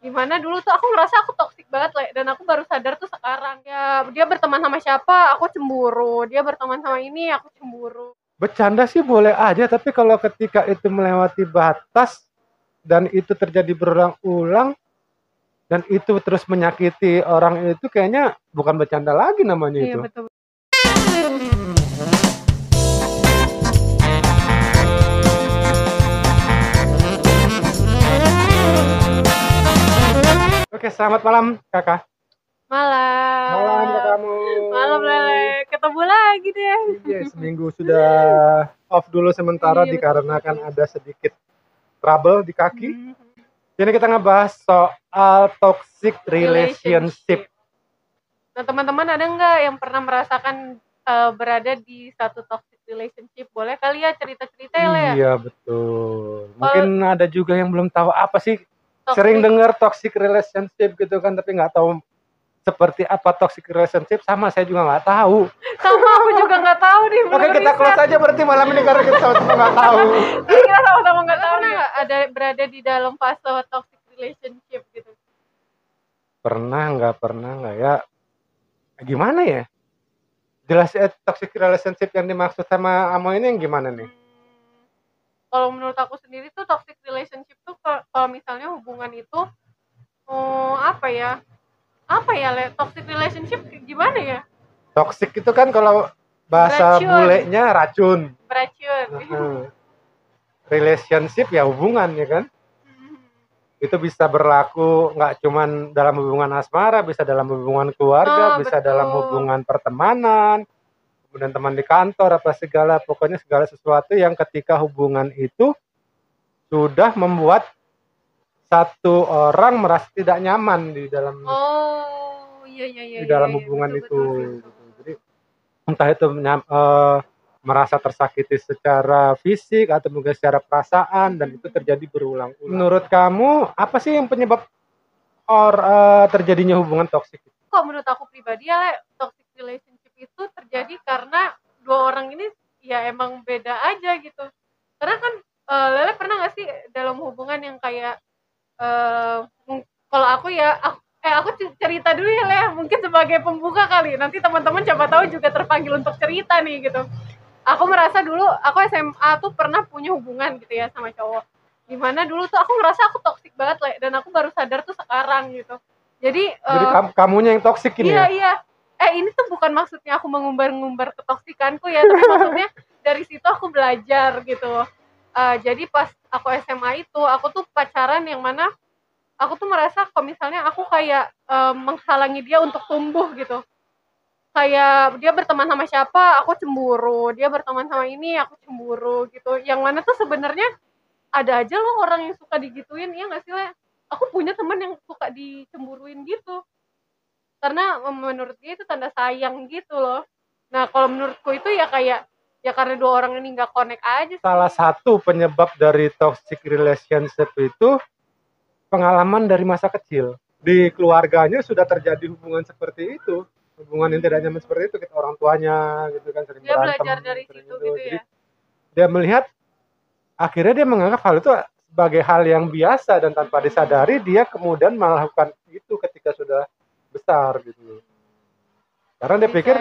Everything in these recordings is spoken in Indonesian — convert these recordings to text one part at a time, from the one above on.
Dimana dulu tuh aku ngerasa aku toksik banget, Le, dan aku baru sadar tuh sekarang. Ya, dia berteman sama siapa, aku cemburu. Dia berteman sama ini, aku cemburu. Bercanda sih boleh aja, tapi kalau ketika itu melewati batas dan itu terjadi berulang-ulang dan itu terus menyakiti orang itu, kayaknya bukan bercanda lagi namanya Iya, itu. betul. Oke, selamat malam kakak. Malam Malam. kakakmu. Malam, Lele. Ketemu lagi deh. Iya, seminggu sudah off dulu sementara Iya, dikarenakan betul. ada sedikit trouble di kaki. Hmm. Jadi kita ngebahas soal toxic relationship. Nah, teman-teman ada nggak yang pernah merasakan berada di satu toxic relationship? Boleh kali ya cerita-cerita ya, Le? Iya, betul. Mungkin ada juga yang belum tahu apa sih. Toxic. Sering dengar toxic relationship gitu kan, tapi nggak tahu seperti apa toxic relationship. Sama saya juga nggak tahu. Sama aku juga nggak tahu nih. Oke, kita close aja berarti malam ini karena kita sama-sama nggak tahu. Kita sama-sama nggak tahu nih. Ada berada di dalam fase toxic relationship gitu? Pernah nggak ya? Gimana ya? Jelas toxic relationship yang dimaksud sama Amo ini yang gimana nih? Kalau menurut aku sendiri tuh toxic relationship tuh kalau misalnya hubungan itu apa ya Le, toxic relationship gimana ya? Toxic itu kan kalau bahasa bulenya racun. Beracun. Relationship ya hubungan ya kan. Itu bisa berlaku nggak cuman dalam hubungan asmara, bisa dalam hubungan keluarga, bisa betul. dalam hubungan pertemanan, kemudian teman di kantor, apa segala, pokoknya segala sesuatu yang ketika hubungan itu sudah membuat satu orang merasa tidak nyaman di dalam di dalam hubungan itu. Jadi entah itu merasa tersakiti secara fisik atau mungkin secara perasaan, dan itu terjadi berulang-ulang. Menurut kamu apa sih yang penyebab terjadinya hubungan toksik? Kok menurut aku pribadi ya, toxic relationship itu terjadi karena dua orang ini ya emang beda aja gitu. Karena kan Lele pernah nggak sih dalam hubungan yang kayak kalau aku ya aku cerita dulu ya, Le, mungkin sebagai pembuka kali, nanti teman-teman siapa tahu juga terpanggil untuk cerita nih gitu. Aku merasa dulu aku SMA tuh pernah punya hubungan gitu ya sama cowok, dimana dulu tuh aku ngerasa aku toksik banget, Le, dan aku baru sadar tuh sekarang gitu. Jadi kamunya yang toksik ini ya? Iya. Ini tuh bukan maksudnya aku mengumbar-ngumbar ketoksikanku ya, tapi maksudnya dari situ aku belajar gitu. Jadi pas aku SMA itu, aku tuh pacaran yang mana aku tuh merasa kalau misalnya aku kayak menghalangi dia untuk tumbuh gitu. Kayak dia berteman sama siapa, aku cemburu. Dia berteman sama ini, aku cemburu gitu. Yang mana tuh sebenarnya ada aja loh orang yang suka digituin, ya nggak sih, Le? Aku punya teman yang suka dicemburuin gitu. Karena menurut dia itu tanda sayang gitu loh. Nah, kalau menurutku itu ya kayak ya karena dua orang ini nggak connect aja sih. Salah satu penyebab dari toxic relationship itu pengalaman dari masa kecil. Di keluarganya sudah terjadi hubungan seperti itu. Hubungan yang tidak nyaman seperti itu, kita orang tuanya gitu kan sering dia berantem. Dia belajar dari situ gitu ya. Jadi, dia melihat, akhirnya dia menganggap hal itu sebagai hal yang biasa, dan tanpa disadari dia kemudian melakukan itu ketika sudah besar gitu. Karena dia pikir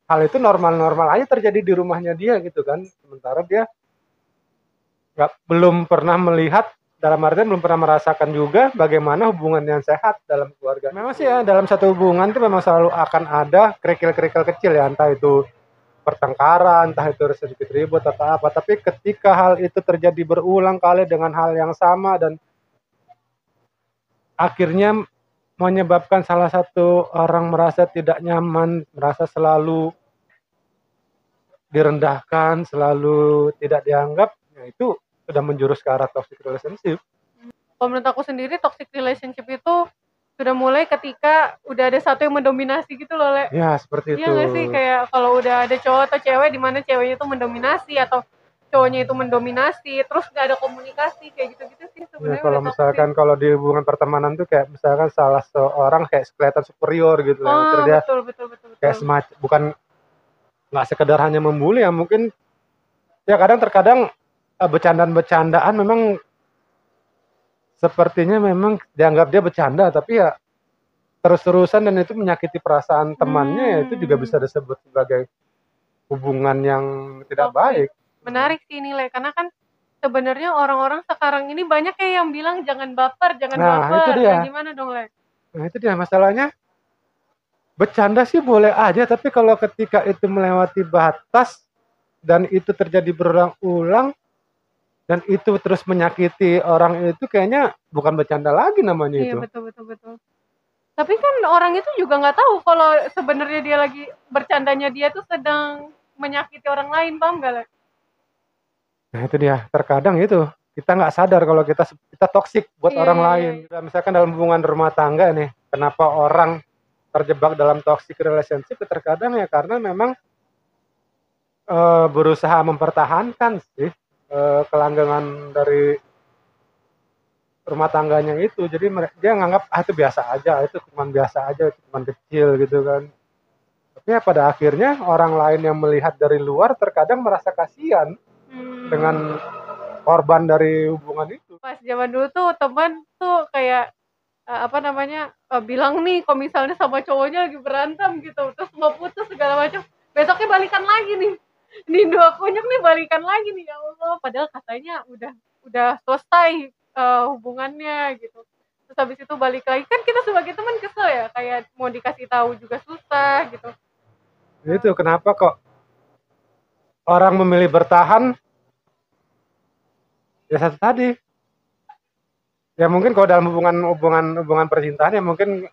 hal itu normal-normal aja terjadi di rumahnya dia gitu kan. Sementara dia belum pernah melihat, dalam artian belum pernah merasakan juga bagaimana hubungan yang sehat dalam keluarga. Memang sih ya, dalam satu hubungan itu memang selalu akan ada kerikil-kerikil kecil ya, entah itu pertengkaran, entah itu sedikit ribut atau apa. Tapi ketika hal itu terjadi berulang kali dengan hal yang sama dan akhirnya menyebabkan salah satu orang merasa tidak nyaman, merasa selalu direndahkan, selalu tidak dianggap, ya itu sudah menjurus ke arah toxic relationship. Kalau menurut aku sendiri toxic relationship itu sudah mulai ketika udah ada satu yang mendominasi gitu loh, Le. Ya, seperti itu. Iya nggak sih, kayak kalau udah ada cowok atau cewek di mana ceweknya itu mendominasi atau cowoknya itu mendominasi, terus nggak ada komunikasi, kayak gitu-gitu sih sebenarnya. Ya, kalau misalkan kalau di hubungan pertemanan tuh kayak misalkan salah seorang kayak kelihatan superior gitu lah. Dia Betul. Kayak semacam, bukan nggak sekedar hanya membuli ya, mungkin ya terkadang bercandaan-bercandaan memang sepertinya memang dianggap dia bercanda, tapi ya terus-terusan dan itu menyakiti perasaan temannya, ya itu juga bisa disebut sebagai hubungan yang tidak Oke. baik. Menarik sih ini, Le, karena kan sebenarnya orang-orang sekarang ini banyak kayak yang bilang jangan baper, jangan Nah, itu baper. dia. Nah, gimana dong, Le? Nah, itu dia masalahnya. Bercanda sih boleh aja, tapi kalau ketika itu melewati batas dan itu terjadi berulang-ulang dan itu terus menyakiti orang itu, kayaknya bukan bercanda lagi namanya Iya, itu. betul betul betul. Tapi kan orang itu juga nggak tahu kalau sebenarnya dia lagi bercandanya dia tuh sedang menyakiti orang lain, paham nggak, Le? Nah, itu dia. Terkadang itu kita nggak sadar kalau kita toksik buat Iya, orang iya, lain. iya. Misalkan dalam hubungan rumah tangga nih, kenapa orang terjebak dalam toxic relationship? Terkadang ya karena memang berusaha mempertahankan sih kelanggengan dari rumah tangganya itu. Jadi dia nganggap itu biasa aja, itu cuma biasa aja, itu cuma kecil gitu kan. Tapi ya pada akhirnya orang lain yang melihat dari luar terkadang merasa kasihan dengan korban dari hubungan itu. Pas zaman dulu tuh teman tuh kayak apa namanya, bilang nih kalau misalnya sama cowoknya lagi berantem gitu, terus mau putus segala macam, besoknya balikan lagi nih. Ini dua kunyuk nih balikan lagi nih, ya Allah, padahal katanya udah selesai hubungannya gitu. Terus habis itu balik lagi, kan kita sebagai teman kesel ya, kayak mau dikasih tahu juga susah gitu. Itu kenapa kok orang memilih bertahan, ya satu tadi. Ya mungkin kalau dalam hubungan percintaan ya mungkin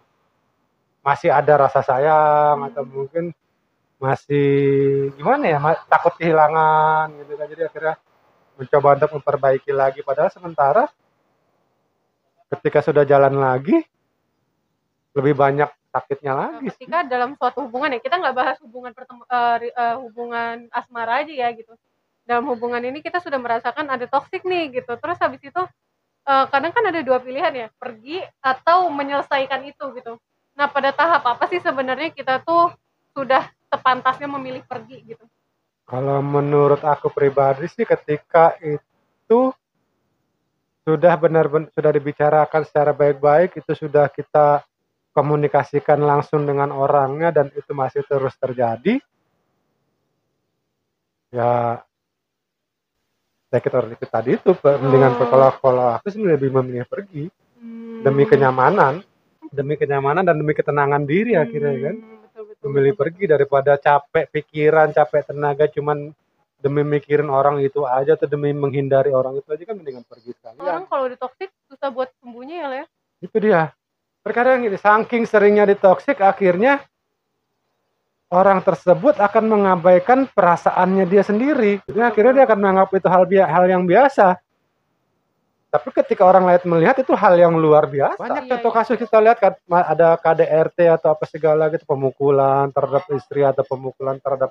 masih ada rasa sayang atau mungkin masih gimana ya, takut kehilangan gitu kan. Jadi akhirnya mencoba untuk memperbaiki lagi, padahal sementara ketika sudah jalan lagi lebih banyak sakitnya lagi sih. Ketika dalam suatu hubungan ya, kita nggak bahas hubungan asmara aja ya gitu. Dalam hubungan ini kita sudah merasakan ada toksik nih gitu. Terus habis itu kadang kan ada dua pilihan ya, pergi atau menyelesaikan itu gitu. Nah, pada tahap apa sih sebenarnya kita tuh sudah sepantasnya memilih pergi gitu? Kalau menurut aku pribadi sih ketika itu sudah benar-benar sudah dibicarakan secara baik-baik, itu sudah kita komunikasikan langsung dengan orangnya dan itu masih terus terjadi, ya sakit orang itu tadi itu mendingan kalau aku sih lebih memilih pergi demi kenyamanan dan demi ketenangan diri akhirnya kan. Memilih pergi daripada capek pikiran, capek tenaga cuman demi mikirin orang itu aja atau demi menghindari orang itu aja, kan mendingan pergi sekalian. Orang kalau ditoksik susah buat sembuhnya ya, Le. Itu dia. Terkadang gini, saking seringnya ditoksik akhirnya orang tersebut akan mengabaikan perasaannya dia sendiri. Jadi akhirnya dia akan menganggap itu hal yang biasa. Tapi ketika orang lain melihat itu hal yang luar biasa. Banyak contoh kasus kita lihat kan, ada KDRT atau apa segala gitu, pemukulan terhadap istri atau pemukulan terhadap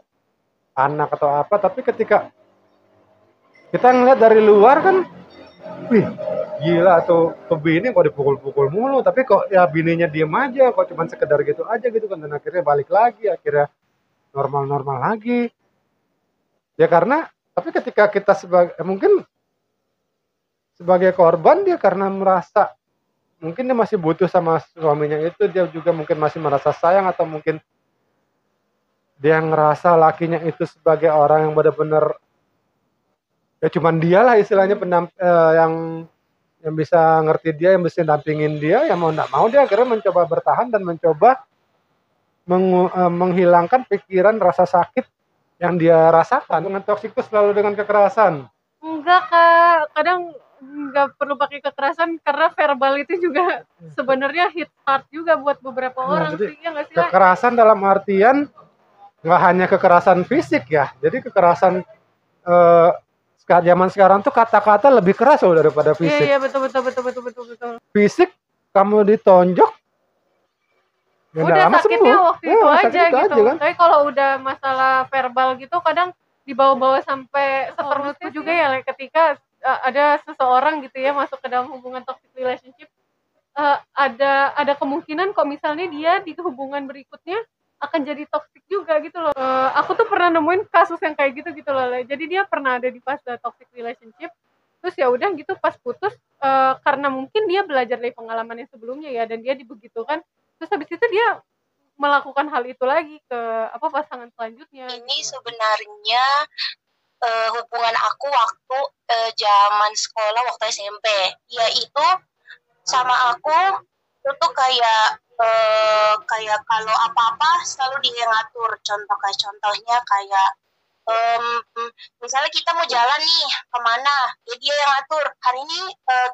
anak atau apa. Tapi ketika kita ngeliat dari luar kan, wih gila tuh bini kok dipukul-pukul mulu, tapi kok ya bininya diem aja, kok cuman sekedar gitu aja gitu kan, dan akhirnya balik lagi, akhirnya normal-normal lagi. Ya karena, tapi ketika kita mungkin sebagai korban, dia karena merasa mungkin dia masih butuh sama suaminya itu, dia juga mungkin masih merasa sayang, atau mungkin dia ngerasa lakinya itu sebagai orang yang benar-benar ya cuman dia lah istilahnya yang bisa ngerti dia, yang bisa dampingin dia, ya mau nggak mau dia akhirnya mencoba bertahan dan mencoba menghilangkan pikiran rasa sakit yang dia rasakan. Dengan toksik itu selalu dengan kekerasan. Enggak, Kak, kadang nggak perlu pakai kekerasan karena verbal itu juga sebenarnya hit hard juga buat beberapa orang sih, ya nggak sih? Kekerasan dalam artian nggak hanya kekerasan fisik ya, jadi kekerasan zaman sekarang tuh kata-kata lebih keras loh daripada fisik. Iya, betul. Fisik kamu ditonjok, ya udah sakitnya sembuh. waktu itu aja itu gitu. aja, kan? Tapi kalau udah masalah verbal gitu kadang dibawa-bawa sampai seperti itu juga ya, ketika ada seseorang gitu ya masuk ke dalam hubungan toxic relationship, ada kemungkinan kok misalnya dia di hubungan berikutnya akan jadi toxic juga gitu loh. Aku tuh pernah nemuin kasus yang kayak gitu loh, Le. Jadi dia pernah ada di fase toxic relationship, terus Terus ya udah gitu pas putus, karena mungkin dia belajar dari pengalaman yang sebelumnya ya, dan dia dibegitukan, terus habis itu dia melakukan hal itu lagi ke pasangan selanjutnya. Ini sebenarnya hubungan aku waktu zaman sekolah waktu SMP, yaitu sama aku itu tuh kayak kalau apa-apa selalu dia ngatur. Contohnya kayak misalnya kita mau jalan nih kemana, ya dia yang ngatur. Hari ini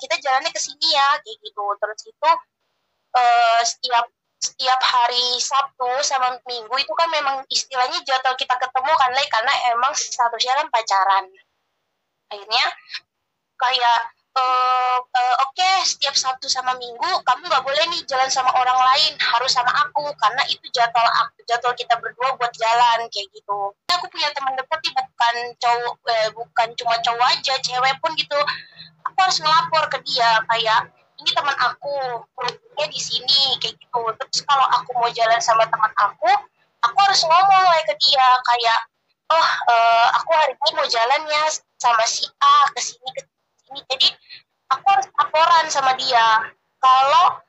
kita jalannya ke sini ya, kayak gitu. Terus itu setiap hari Sabtu sama Minggu itu kan memang istilahnya jadwal kita ketemu kan, karena emang statusnya kan pacaran. Akhirnya kayak oke, setiap Sabtu sama Minggu kamu nggak boleh nih jalan sama orang lain, harus sama aku karena itu jadwal kita berdua buat jalan, kayak gitu. Aku punya teman dekat nih, bukan cuma cowok aja, cewek pun gitu. Aku harus ngelapor ke dia kayak, ini teman aku perutnya di sini, kayak gitu. Terus kalau aku mau jalan sama teman aku harus ngomong ke dia kayak, aku hari ini mau jalannya sama si A ke sini ke sini. Jadi aku harus laporan sama dia. Kalau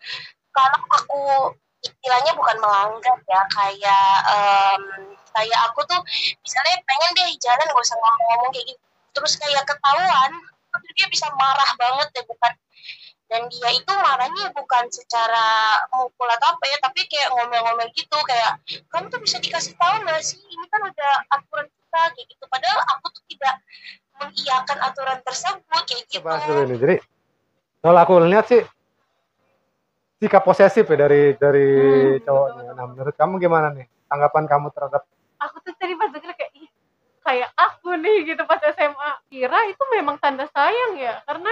aku istilahnya bukan melanggar ya, kayak aku tuh misalnya pengen deh jalan gak usah ngomong-ngomong kayak gitu, terus kayak ketahuan, dia bisa marah banget ya, dan dia itu marahnya bukan secara mukul atau apa ya, tapi kayak ngomel-ngomel gitu, kayak kamu tuh bisa dikasih tahu nggak sih, ini kan ada aturan kita, kayak gitu. Padahal aku tuh tidak mengiyakan aturan tersebut, kayak gitu. Bahas dulu ini. Jadi kalau aku lihat sih sikap posesif ya dari cowoknya. Nah, menurut kamu gimana nih tanggapan kamu terhadap? Aku tuh tadi pas denger kayak aku nih gitu pas SMA, kira itu memang tanda sayang ya, karena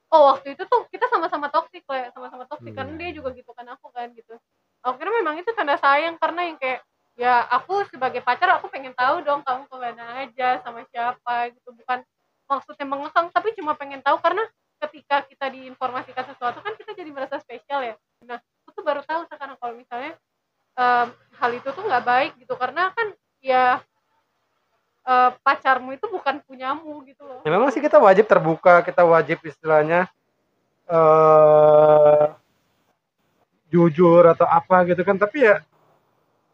waktu itu tuh kita sama-sama toksik karena dia juga gitu kan, aku kan gitu. Aku kira memang itu tanda sayang, karena yang kayak ya aku sebagai pacar aku pengen tahu dong kamu kemana aja sama siapa gitu, bukan maksudnya mengekang, tapi cuma pengen tahu karena ketika kita diinformasikan sesuatu kan kita jadi merasa spesial ya. Nah aku tuh baru tahu sekarang kalau misalnya hal itu tuh nggak baik gitu, karena kan ya pacarmu itu bukan punyamu gitu loh. Ya memang sih kita wajib terbuka, kita wajib istilahnya jujur atau apa gitu kan, tapi ya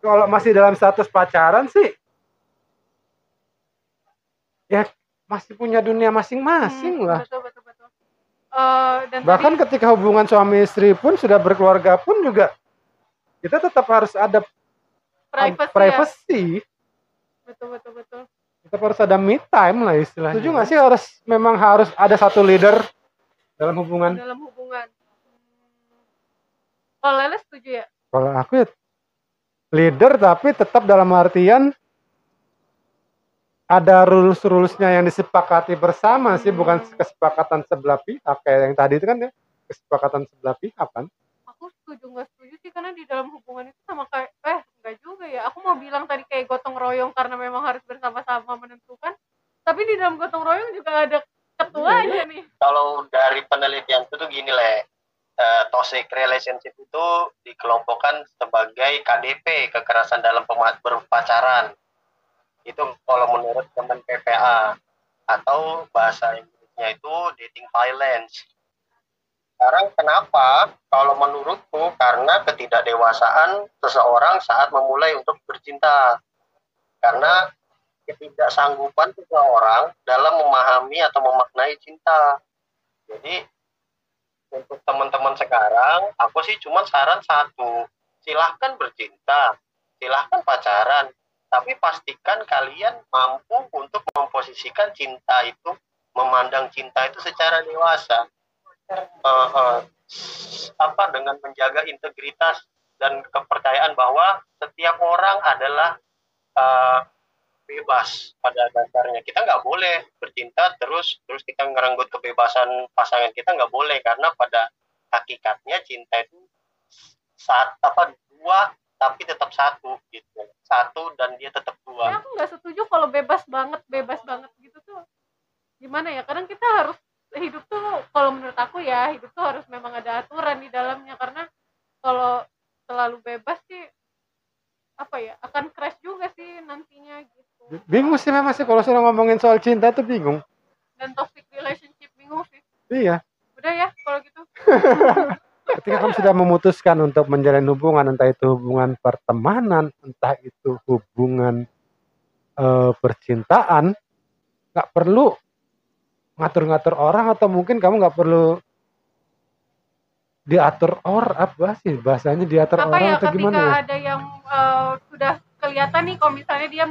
kalau masih dalam status pacaran sih ya masih punya dunia masing-masing lah. Betul. Dan bahkan ketika hubungan suami istri pun sudah berkeluarga pun juga kita tetap harus ada privacy. Ya? Betul. Tetap harus ada me time lah istilahnya. Setuju nggak sih memang harus ada satu leader dalam hubungan? Kalau Lele setuju ya? Kalau aku ya leader, tapi tetap dalam artian ada rules-rulesnya yang disepakati bersama sih, bukan kesepakatan sebelah pihak kayak yang tadi itu kan ya, kesepakatan sebelah pihak kan. Aku nggak setuju sih, karena di dalam hubungan itu sama kayak enggak juga ya. Aku mau bilang tadi kayak gotong royong karena memang harus bersama-sama menentukan, tapi di dalam gotong royong juga ada ketuanya nih. Kalau dari penelitian itu tuh gini toxic relationship itu dikelompokkan sebagai KDP, kekerasan dalam berpacaran. Itu kalau menurut teman PPA, atau bahasa Inggrisnya itu dating violence. Sekarang kenapa? Kalau menurutku karena ketidakdewasaan seseorang saat memulai untuk bercinta. Karena ketidaksanggupan seseorang dalam memahami atau memaknai cinta. Jadi untuk teman-teman sekarang, aku sih cuma saran satu, silahkan bercinta, silahkan pacaran, tapi pastikan kalian mampu untuk memposisikan cinta itu, memandang cinta itu secara dewasa, dengan menjaga integritas dan kepercayaan bahwa setiap orang adalah bebas pada dasarnya. Kita nggak boleh bercinta terus kita ngerenggut kebebasan pasangan kita, nggak boleh, karena pada hakikatnya cinta itu dua tapi tetap satu gitu, satu dan dia tetap dua. Ya, aku nggak setuju kalau bebas banget gitu tuh gimana ya, kadang kita harus hidup tuh, kalau menurut aku ya, hidup tuh harus memang ada aturan di dalamnya, karena kalau terlalu bebas sih akan crash juga sih nantinya gitu. Bingung sih memang sih kalau sudah ngomongin soal cinta tuh bingung. Dan toxic relationship Iya. Udah ya kalau gitu. Ketika kamu sudah memutuskan untuk menjalin hubungan, entah itu hubungan pertemanan, entah itu hubungan percintaan, nggak perlu ngatur-ngatur orang, atau mungkin kamu nggak perlu diatur apa sih bahasanya, diatur Apa orang ya, atau ketika gimana ya? ada yang sudah kelihatan nih kalau misalnya dia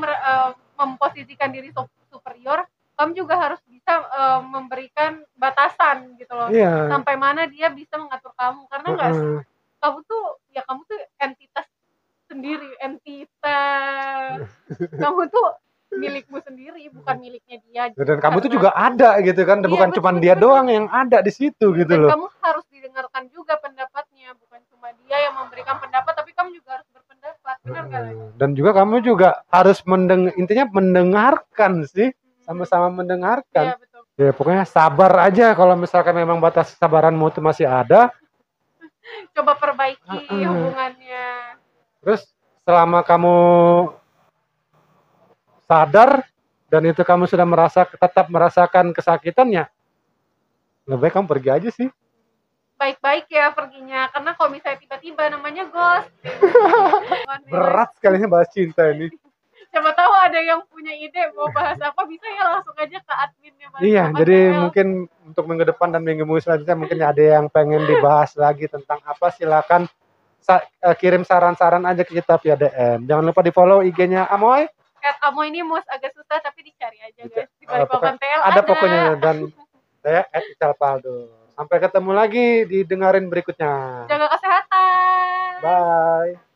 memposisikan diri superior, kamu juga harus bisa memberikan batasan gitu loh. Iya. Sampai mana dia bisa mengatur kamu, karena nggak kamu tuh entitas sendiri, kamu tuh milikmu sendiri, bukan miliknya dia. Dan kamu tuh juga ada gitu kan, Iya, bukan cuma dia doang yang ada di situ gitu Dan loh. kamu harus didengarkan juga pendapatnya, bukan cuma dia yang memberikan pendapat, tapi kamu juga harus berpendapat, benar nggak? Dan juga kamu juga harus intinya mendengarkan sih, sama-sama mendengarkan. Iya, betul. Ya pokoknya sabar aja, kalau misalkan memang batas kesabaranmu itu masih ada, Coba perbaiki hubungannya. terus selama kamu sadar dan itu kamu sudah tetap merasakan kesakitannya, lebih baik kamu pergi aja sih. Baik-baik ya perginya, karena kalau misalnya tiba-tiba namanya ghost. Berat sekali bahas cinta ini. Siapa tahu ada yang punya ide mau bahas apa, bisa ya langsung aja ke adminnya. Iya, jadi mungkin untuk minggu depan dan minggu selanjutnya mungkin ada yang pengen dibahas lagi tentang apa, silakan kirim saran-saran aja ke kita via DM. Jangan lupa di follow IG-nya Amoy. Amoy ini agak susah tapi dicari aja guys. Di balik papan TL ada pokoknya, dan saya @icalpaldo. Sampai ketemu lagi di dengerin berikutnya. Jaga kesehatan. Bye.